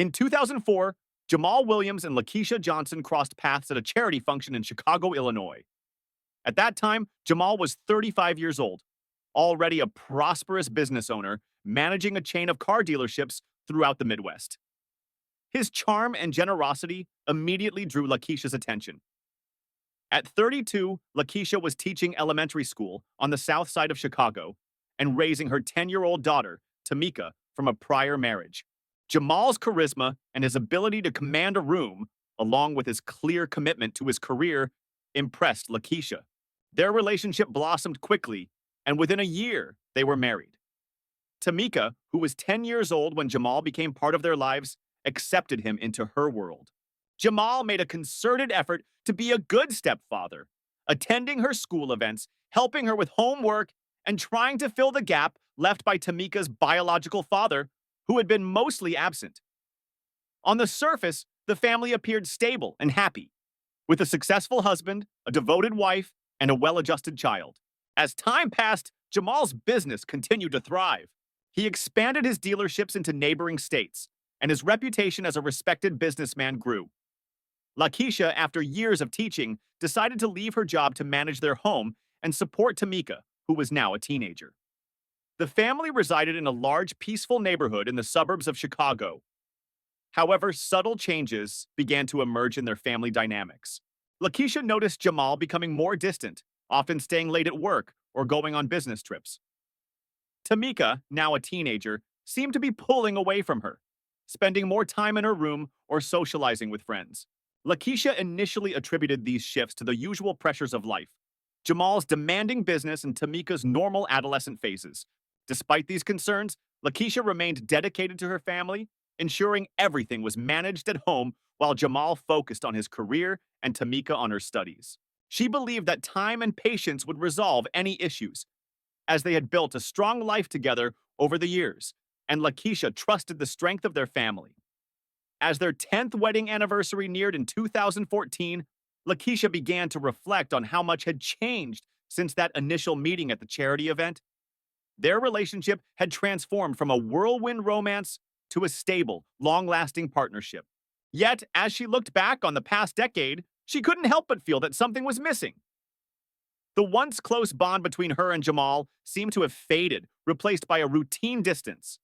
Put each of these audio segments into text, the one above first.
In 2004, Jamal Williams and Lakeisha Johnson crossed paths at a charity function in Chicago, Illinois. At that time, Jamal was 35 years old, already a prosperous business owner, managing a chain of car dealerships throughout the Midwest. His charm and generosity immediately drew Lakeisha's attention. At 32, Lakeisha was teaching elementary school on the south side of Chicago and raising her 10-year-old daughter, Tamika, from a prior marriage. Jamal's charisma and his ability to command a room, along with his clear commitment to his career, impressed Lakeisha. Their relationship blossomed quickly, and within a year, they were married. Tamika, who was 10 years old when Jamal became part of their lives, accepted him into her world. Jamal made a concerted effort to be a good stepfather, attending her school events, helping her with homework, and trying to fill the gap left by Tamika's biological father, who had been mostly absent. On the surface, the family appeared stable and happy, with a successful husband, a devoted wife, and a well-adjusted child. As time passed, Jamal's business continued to thrive. He expanded his dealerships into neighboring states, and his reputation as a respected businessman grew. Lakeisha, after years of teaching, decided to leave her job to manage their home and support Tamika, who was now a teenager. The family resided in a large, peaceful neighborhood in the suburbs of Chicago. However, subtle changes began to emerge in their family dynamics. Lakeisha noticed Jamal becoming more distant, often staying late at work or going on business trips. Tamika, now a teenager, seemed to be pulling away from her, spending more time in her room or socializing with friends. Lakeisha initially attributed these shifts to the usual pressures of life, Jamal's demanding business and Tamika's normal adolescent phases. Despite these concerns, Lakeisha remained dedicated to her family, ensuring everything was managed at home while Jamal focused on his career and Tamika on her studies. She believed that time and patience would resolve any issues, as they had built a strong life together over the years, and Lakeisha trusted the strength of their family. As their 10th wedding anniversary neared in 2014, Lakeisha began to reflect on how much had changed since that initial meeting at the charity event. Their relationship had transformed from a whirlwind romance to a stable, long-lasting partnership. Yet, as she looked back on the past decade, she couldn't help but feel that something was missing. The once close bond between her and Jamal seemed to have faded, replaced by a routine distance.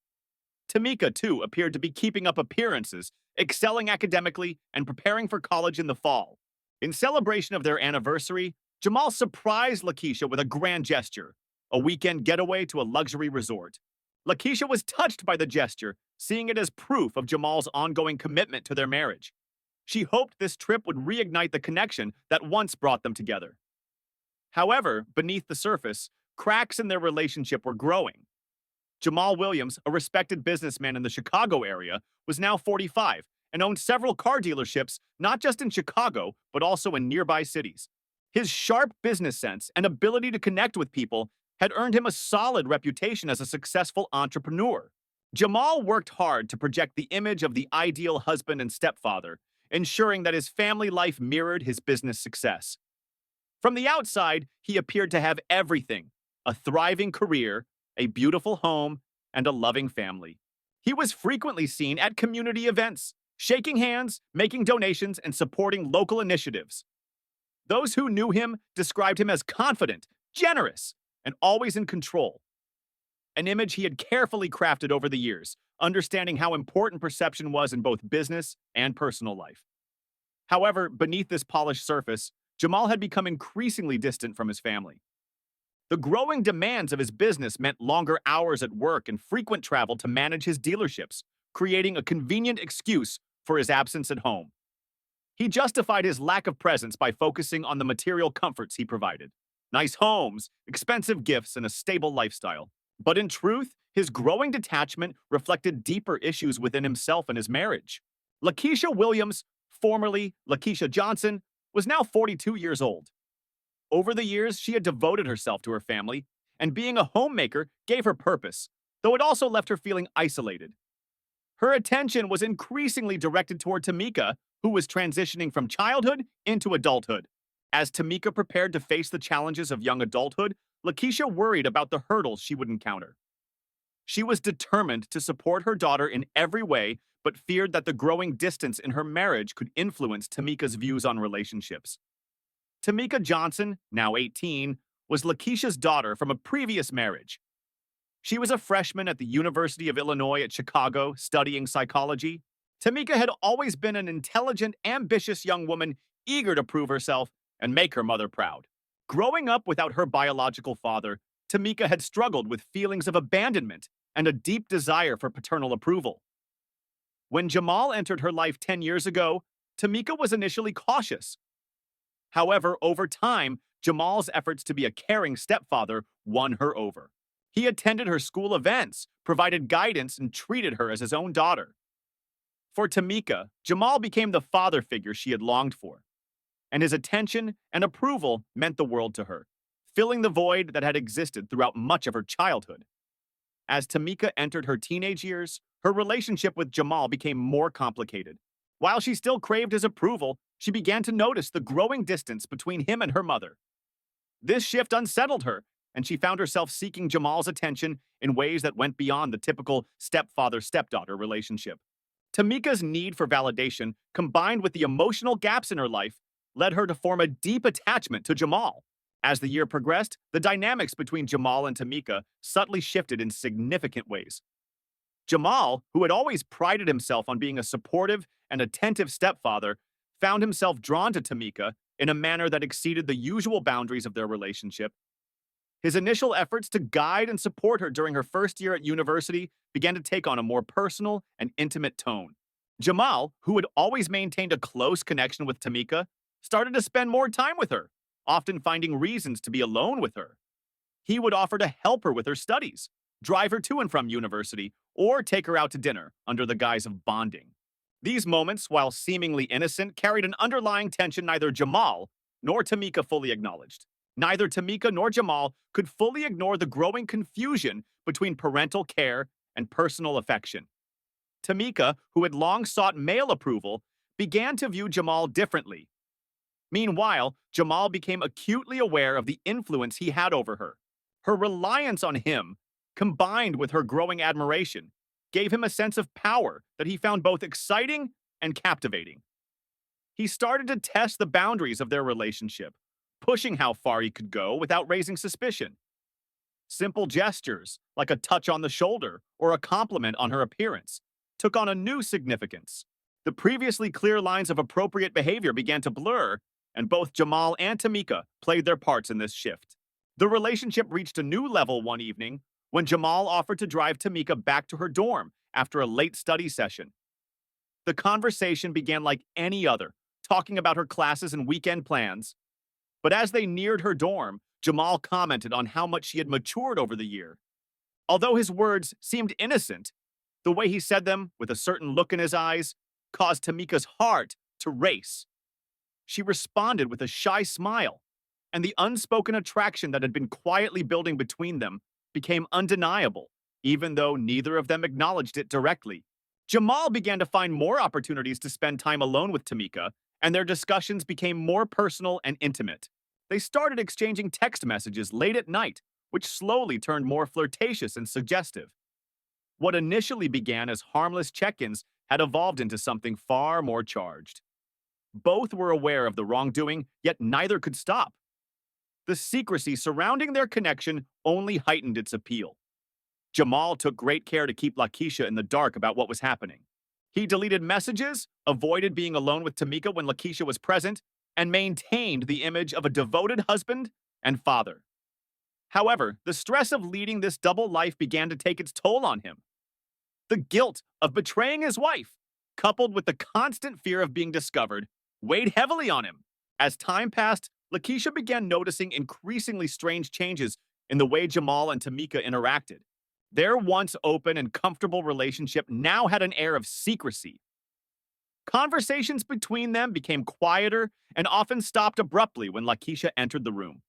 Tamika, too, appeared to be keeping up appearances, excelling academically, and preparing for college in the fall. In celebration of their anniversary, Jamal surprised Lakeisha with a grand gesture, a weekend getaway to a luxury resort. Lakeisha was touched by the gesture, seeing it as proof of Jamal's ongoing commitment to their marriage. She hoped this trip would reignite the connection that once brought them together. However, beneath the surface, cracks in their relationship were growing. Jamal Williams, a respected businessman in the Chicago area, was now 45 and owned several car dealerships not just in Chicago, but also in nearby cities. His sharp business sense and ability to connect with people had earned him a solid reputation as a successful entrepreneur. Jamal worked hard to project the image of the ideal husband and stepfather, ensuring that his family life mirrored his business success. From the outside, he appeared to have everything: a thriving career, a beautiful home, and a loving family. He was frequently seen at community events, shaking hands, making donations, and supporting local initiatives. Those who knew him described him as confident, generous, and always in control. An image he had carefully crafted over the years, understanding how important perception was in both business and personal life. However, beneath this polished surface, Jamal had become increasingly distant from his family. The growing demands of his business meant longer hours at work and frequent travel to manage his dealerships, creating a convenient excuse for his absence at home. He justified his lack of presence by focusing on the material comforts he provided: nice homes, expensive gifts, and a stable lifestyle. But in truth, his growing detachment reflected deeper issues within himself and his marriage. Lakeisha Williams, formerly Lakeisha Johnson, was now 42 years old. Over the years, she had devoted herself to her family, and being a homemaker gave her purpose, though it also left her feeling isolated. Her attention was increasingly directed toward Tamika, who was transitioning from childhood into adulthood. As Tamika prepared to face the challenges of young adulthood, Lakeisha worried about the hurdles she would encounter. She was determined to support her daughter in every way, but feared that the growing distance in her marriage could influence Tamika's views on relationships. Tamika Johnson, now 18, was Lakeisha's daughter from a previous marriage. She was a freshman at the University of Illinois at Chicago studying psychology. Tamika had always been an intelligent, ambitious young woman eager to prove herself and make her mother proud. Growing up without her biological father, Tamika had struggled with feelings of abandonment and a deep desire for paternal approval. When Jamal entered her life 10 years ago, Tamika was initially cautious. However, over time, Jamal's efforts to be a caring stepfather won her over. He attended her school events, provided guidance, and treated her as his own daughter. For Tamika, Jamal became the father figure she had longed for, and his attention and approval meant the world to her, filling the void that had existed throughout much of her childhood. As Tamika entered her teenage years, her relationship with Jamal became more complicated. While she still craved his approval, she began to notice the growing distance between him and her mother. This shift unsettled her, and she found herself seeking Jamal's attention in ways that went beyond the typical stepfather-stepdaughter relationship. Tamika's need for validation, combined with the emotional gaps in her life, led her to form a deep attachment to Jamal. As the year progressed, the dynamics between Jamal and Tamika subtly shifted in significant ways. Jamal, who had always prided himself on being a supportive and attentive stepfather, found himself drawn to Tamika in a manner that exceeded the usual boundaries of their relationship. His initial efforts to guide and support her during her first year at university began to take on a more personal and intimate tone. Jamal, who had always maintained a close connection with Tamika, started to spend more time with her, often finding reasons to be alone with her. He would offer to help her with her studies, drive her to and from university, or take her out to dinner under the guise of bonding. These moments, while seemingly innocent, carried an underlying tension neither Jamal nor Tamika fully acknowledged. Neither Tamika nor Jamal could fully ignore the growing confusion between parental care and personal affection. Tamika, who had long sought male approval, began to view Jamal differently. Meanwhile, Jamal became acutely aware of the influence he had over her. Her reliance on him, combined with her growing admiration, gave him a sense of power that he found both exciting and captivating. He started to test the boundaries of their relationship, pushing how far he could go without raising suspicion. Simple gestures, like a touch on the shoulder or a compliment on her appearance, took on a new significance. The previously clear lines of appropriate behavior began to blur, and both Jamal and Tamika played their parts in this shift. The relationship reached a new level one evening when Jamal offered to drive Tamika back to her dorm after a late study session. The conversation began like any other, talking about her classes and weekend plans. But as they neared her dorm, Jamal commented on how much she had matured over the year. Although his words seemed innocent, the way he said them, with a certain look in his eyes, caused Tamika's heart to race. She responded with a shy smile, and the unspoken attraction that had been quietly building between them became undeniable, even though neither of them acknowledged it directly. Jamal began to find more opportunities to spend time alone with Tamika, and their discussions became more personal and intimate. They started exchanging text messages late at night, which slowly turned more flirtatious and suggestive. What initially began as harmless check-ins had evolved into something far more charged. Both were aware of the wrongdoing, yet neither could stop. The secrecy surrounding their connection only heightened its appeal. Jamal took great care to keep Lakeisha in the dark about what was happening. He deleted messages, avoided being alone with Tamika when Lakeisha was present, and maintained the image of a devoted husband and father. However, the stress of leading this double life began to take its toll on him. The guilt of betraying his wife, coupled with the constant fear of being discovered, weighed heavily on him. As time passed, Lakeisha began noticing increasingly strange changes in the way Jamal and Tamika interacted. Their once open and comfortable relationship now had an air of secrecy. Conversations between them became quieter and often stopped abruptly when Lakeisha entered the room.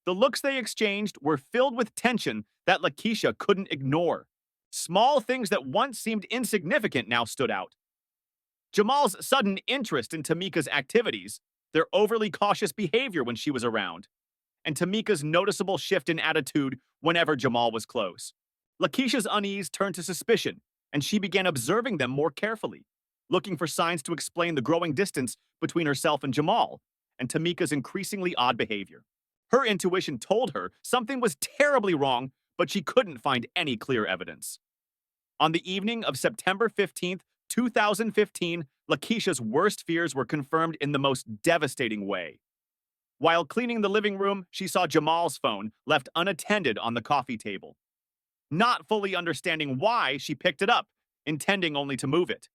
The looks they exchanged were filled with tension that Lakeisha couldn't ignore. Small things that once seemed insignificant now stood out. Jamal's sudden interest in Tamika's activities, their overly cautious behavior when she was around, and Tamika's noticeable shift in attitude whenever Jamal was close. Lakeisha's unease turned to suspicion, and she began observing them more carefully, looking for signs to explain the growing distance between herself and Jamal, and Tamika's increasingly odd behavior. Her intuition told her something was terribly wrong, but she couldn't find any clear evidence. On the evening of September 15th, 2015, Lakeisha's worst fears were confirmed in the most devastating way. While cleaning the living room, she saw Jamal's phone left unattended on the coffee table. Not fully understanding why, she picked it up, intending only to move it.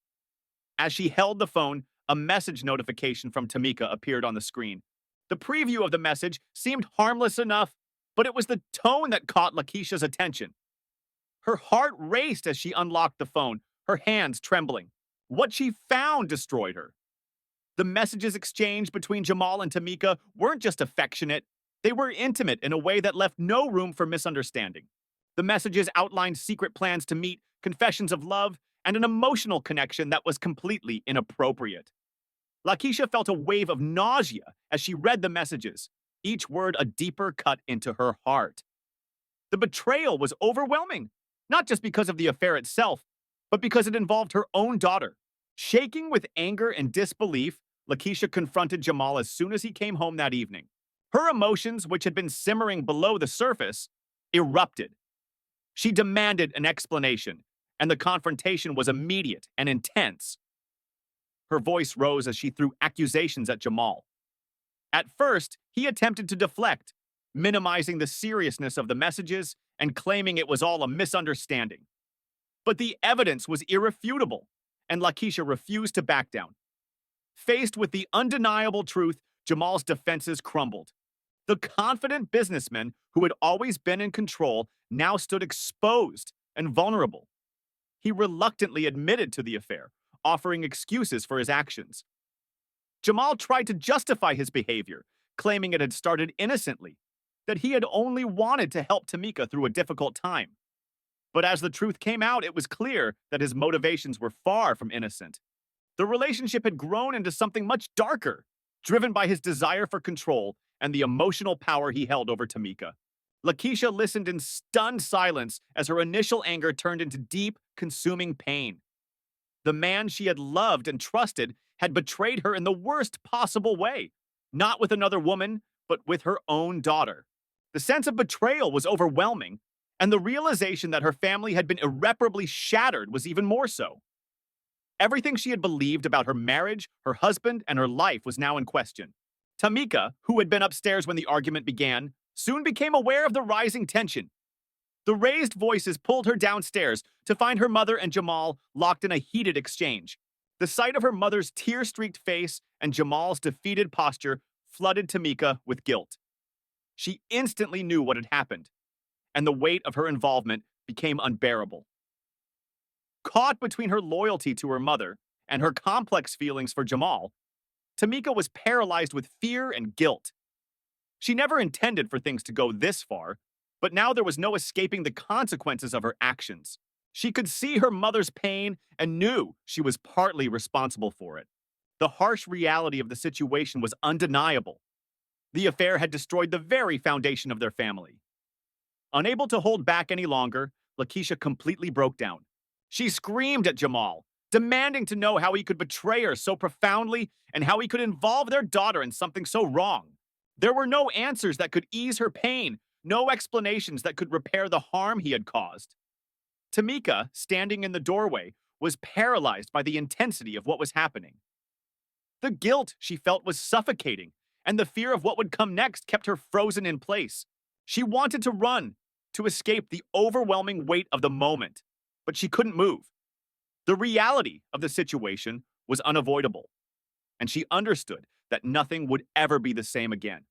As she held the phone, a message notification from Tamika appeared on the screen. The preview of the message seemed harmless enough, but it was the tone that caught Lakeisha's attention. Her heart raced as she unlocked the phone, her hands trembling. What she found destroyed her. The messages exchanged between Jamal and Tamika weren't just affectionate, they were intimate in a way that left no room for misunderstanding. The messages outlined secret plans to meet, confessions of love, and an emotional connection that was completely inappropriate. Lakeisha felt a wave of nausea as she read the messages, each word a deeper cut into her heart. The betrayal was overwhelming, not just because of the affair itself, but because it involved her own daughter. Shaking with anger and disbelief, Lakeisha confronted Jamal as soon as he came home that evening. Her emotions, which had been simmering below the surface, erupted. She demanded an explanation, and the confrontation was immediate and intense. Her voice rose as she threw accusations at Jamal. At first, he attempted to deflect, minimizing the seriousness of the messages and claiming it was all a misunderstanding. But the evidence was irrefutable, and Lakeisha refused to back down. Faced with the undeniable truth, Jamal's defenses crumbled. The confident businessman who had always been in control now stood exposed and vulnerable. He reluctantly admitted to the affair, offering excuses for his actions. Jamal tried to justify his behavior, claiming it had started innocently, that he had only wanted to help Tamika through a difficult time. But as the truth came out, it was clear that his motivations were far from innocent. The relationship had grown into something much darker, driven by his desire for control and the emotional power he held over Tamika. Lakeisha listened in stunned silence as her initial anger turned into deep, consuming pain. The man she had loved and trusted had betrayed her in the worst possible way, not with another woman, but with her own daughter. The sense of betrayal was overwhelming, and the realization that her family had been irreparably shattered was even more so. Everything she had believed about her marriage, her husband, and her life was now in question. Tamika, who had been upstairs when the argument began, soon became aware of the rising tension. The raised voices pulled her downstairs to find her mother and Jamal locked in a heated exchange. The sight of her mother's tear-streaked face and Jamal's defeated posture flooded Tamika with guilt. She instantly knew what had happened, and the weight of her involvement became unbearable. Caught between her loyalty to her mother and her complex feelings for Jamal, Tamika was paralyzed with fear and guilt. She never intended for things to go this far, but now there was no escaping the consequences of her actions. She could see her mother's pain and knew she was partly responsible for it. The harsh reality of the situation was undeniable. The affair had destroyed the very foundation of their family. Unable to hold back any longer, Lakeisha completely broke down. She screamed at Jamal, demanding to know how he could betray her so profoundly and how he could involve their daughter in something so wrong. There were no answers that could ease her pain, no explanations that could repair the harm he had caused. Tamika, standing in the doorway, was paralyzed by the intensity of what was happening. The guilt she felt was suffocating, and the fear of what would come next kept her frozen in place. She wanted to run, to escape the overwhelming weight of the moment, but she couldn't move. The reality of the situation was unavoidable, and she understood that nothing would ever be the same again.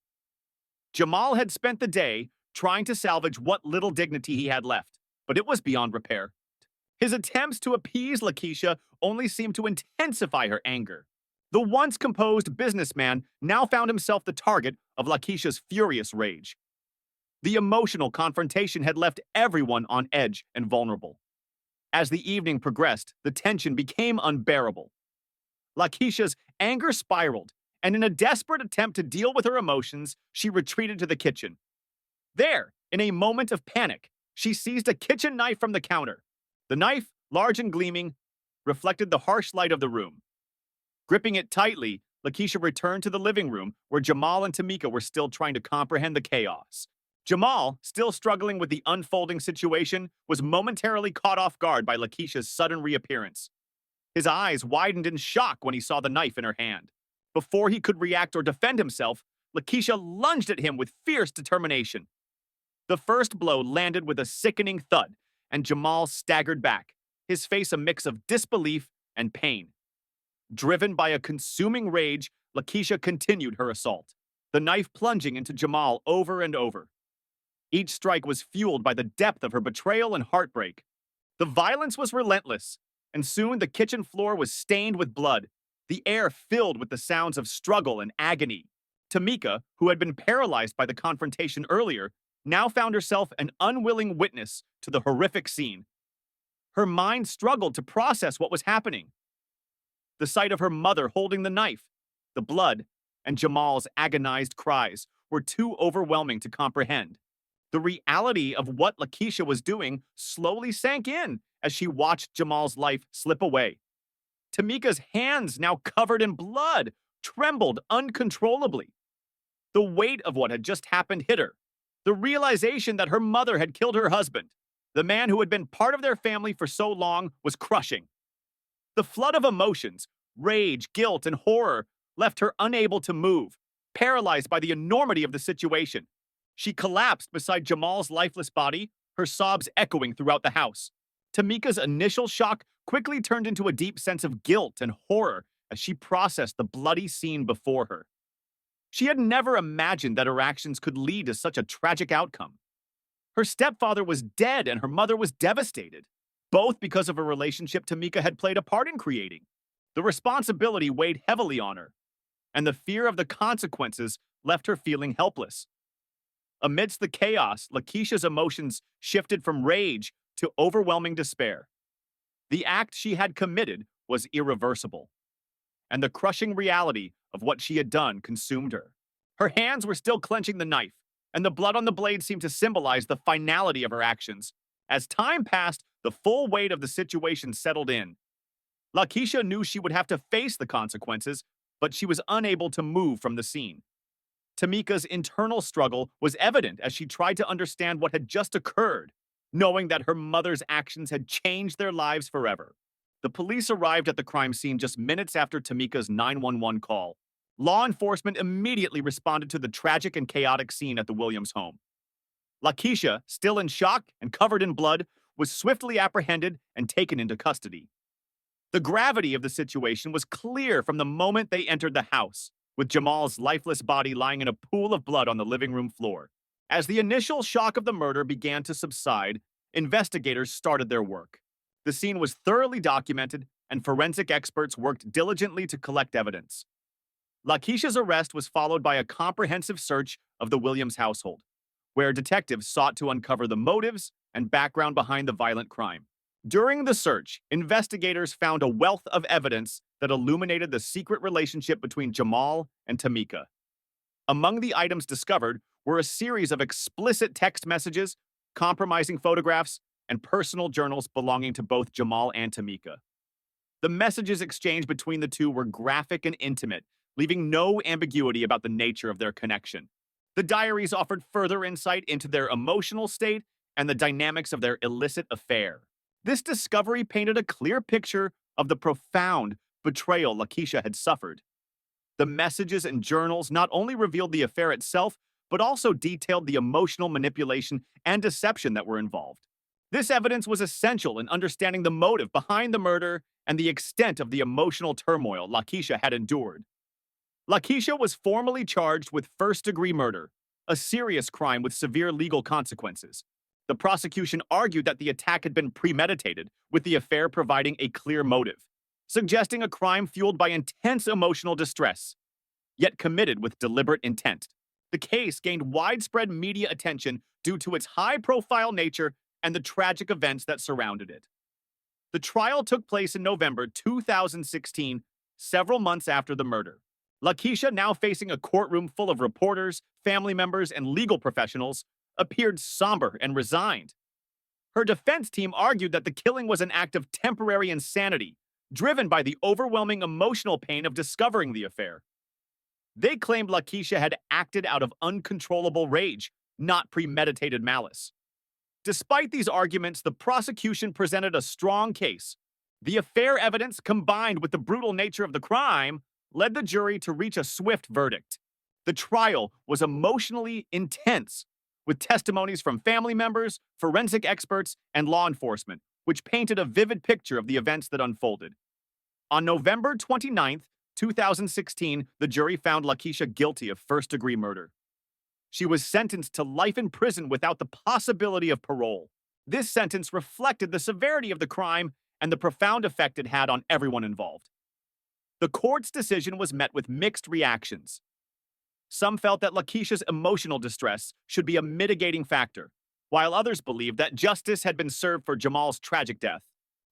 Jamal had spent the day trying to salvage what little dignity he had left, but it was beyond repair. His attempts to appease Lakeisha only seemed to intensify her anger. The once composed businessman now found himself the target of Lakeisha's furious rage. The emotional confrontation had left everyone on edge and vulnerable. As the evening progressed, the tension became unbearable. Lakeisha's anger spiraled, and in a desperate attempt to deal with her emotions, she retreated to the kitchen. There, in a moment of panic, She seized a kitchen knife from the counter. The knife, large and gleaming, reflected the harsh light of the room. Gripping it tightly, Lakeisha returned to the living room where Jamal and Tamika were still trying to comprehend the chaos. Jamal, still struggling with the unfolding situation, was momentarily caught off guard by Lakeisha's sudden reappearance. His eyes widened in shock when he saw the knife in her hand. Before he could react or defend himself, Lakeisha lunged at him with fierce determination. The first blow landed with a sickening thud, and Jamal staggered back, his face a mix of disbelief and pain. Driven by a consuming rage, Lakeisha continued her assault, the knife plunging into Jamal over and over. Each strike was fueled by the depth of her betrayal and heartbreak. The violence was relentless, and soon the kitchen floor was stained with blood, the air filled with the sounds of struggle and agony. Tamika, who had been paralyzed by the confrontation earlier, now found herself an unwilling witness to the horrific scene. Her mind struggled to process what was happening. The sight of her mother holding the knife, the blood, and Jamal's agonized cries were too overwhelming to comprehend. The reality of what Lakeisha was doing slowly sank in as she watched Jamal's life slip away. Tamika's hands, now covered in blood, trembled uncontrollably. The weight of what had just happened hit her. The realization that her mother had killed her husband, the man who had been part of their family for so long, was crushing. The flood of emotions, rage, guilt, and horror left her unable to move, paralyzed by the enormity of the situation. She collapsed beside Jamal's lifeless body, her sobs echoing throughout the house. Tamika's initial shock quickly turned into a deep sense of guilt and horror as she processed the bloody scene before her. She had never imagined that her actions could lead to such a tragic outcome. Her stepfather was dead and her mother was devastated, both because of a relationship Tamika had played a part in creating. The responsibility weighed heavily on her, and the fear of the consequences left her feeling helpless. Amidst the chaos, Lakeisha's emotions shifted from rage to overwhelming despair. The act she had committed was irreversible, and the crushing reality of what she had done consumed her. Her hands were still clenching the knife, and the blood on the blade seemed to symbolize the finality of her actions. As time passed, the full weight of the situation settled in. Lakeisha knew she would have to face the consequences, but she was unable to move from the scene. Tamika's internal struggle was evident as she tried to understand what had just occurred, knowing that her mother's actions had changed their lives forever. The police arrived at the crime scene just minutes after Tamika's 911 call. Law enforcement immediately responded to the tragic and chaotic scene at the Williams home. Lakeisha, still in shock and covered in blood, was swiftly apprehended and taken into custody. The gravity of the situation was clear from the moment they entered the house, with Jamal's lifeless body lying in a pool of blood on the living room floor. As the initial shock of the murder began to subside, investigators started their work. The scene was thoroughly documented, and forensic experts worked diligently to collect evidence. Lakeisha's arrest was followed by a comprehensive search of the Williams household, where detectives sought to uncover the motives and background behind the violent crime. During the search, investigators found a wealth of evidence that illuminated the secret relationship between Jamal and Tamika. Among the items discovered were a series of explicit text messages, compromising photographs, and personal journals belonging to both Jamal and Tamika. The messages exchanged between the two were graphic and intimate, leaving no ambiguity about the nature of their connection. The diaries offered further insight into their emotional state and the dynamics of their illicit affair. This discovery painted a clear picture of the profound betrayal Lakeisha had suffered. The messages and journals not only revealed the affair itself, but also detailed the emotional manipulation and deception that were involved. This evidence was essential in understanding the motive behind the murder and the extent of the emotional turmoil Lakeisha had endured. Lakeisha was formally charged with first-degree murder, a serious crime with severe legal consequences. The prosecution argued that the attack had been premeditated, with the affair providing a clear motive, suggesting a crime fueled by intense emotional distress, yet committed with deliberate intent. The case gained widespread media attention due to its high-profile nature and the tragic events that surrounded it. The trial took place in November 2016, several months after the murder. Lakeisha, now facing a courtroom full of reporters, family members, and legal professionals, appeared somber and resigned. Her defense team argued that the killing was an act of temporary insanity, driven by the overwhelming emotional pain of discovering the affair. They claimed Lakeisha had acted out of uncontrollable rage, not premeditated malice. Despite these arguments, the prosecution presented a strong case. The affair evidence, combined with the brutal nature of the crime, led the jury to reach a swift verdict. The trial was emotionally intense, with testimonies from family members, forensic experts, and law enforcement, which painted a vivid picture of the events that unfolded. On November 29, 2016, the jury found Lakeisha guilty of first-degree murder. She was sentenced to life in prison without the possibility of parole. This sentence reflected the severity of the crime and the profound effect it had on everyone involved. The court's decision was met with mixed reactions. Some felt that Lakeisha's emotional distress should be a mitigating factor, while others believed that justice had been served for Jamal's tragic death.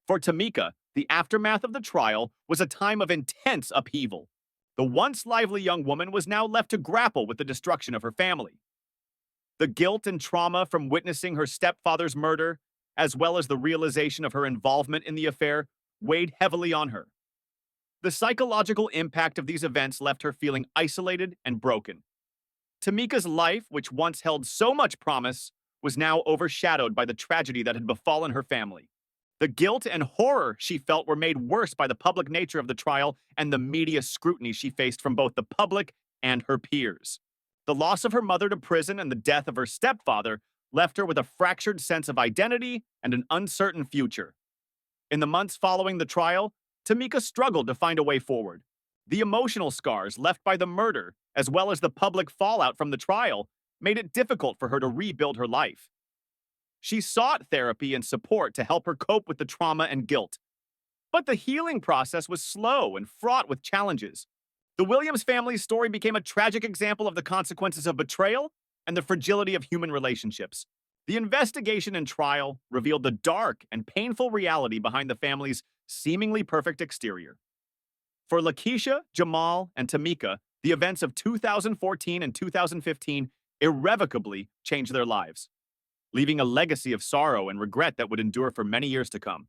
For Tamika, the aftermath of the trial was a time of intense upheaval. The once lively young woman was now left to grapple with the destruction of her family. The guilt and trauma from witnessing her stepfather's murder, as well as the realization of her involvement in the affair, weighed heavily on her. The psychological impact of these events left her feeling isolated and broken. Tamika's life, which once held so much promise, was now overshadowed by the tragedy that had befallen her family. The guilt and horror she felt were made worse by the public nature of the trial and the media scrutiny she faced from both the public and her peers. The loss of her mother to prison and the death of her stepfather left her with a fractured sense of identity and an uncertain future. In the months following the trial, Tamika struggled to find a way forward. The emotional scars left by the murder, as well as the public fallout from the trial, made it difficult for her to rebuild her life. She sought therapy and support to help her cope with the trauma and guilt. But the healing process was slow and fraught with challenges. The Williams family's story became a tragic example of the consequences of betrayal and the fragility of human relationships. The investigation and trial revealed the dark and painful reality behind the family's seemingly perfect exterior. For Lakeisha, Jamal, and Tamika, the events of 2014 and 2015 irrevocably changed their lives, leaving a legacy of sorrow and regret that would endure for many years to come.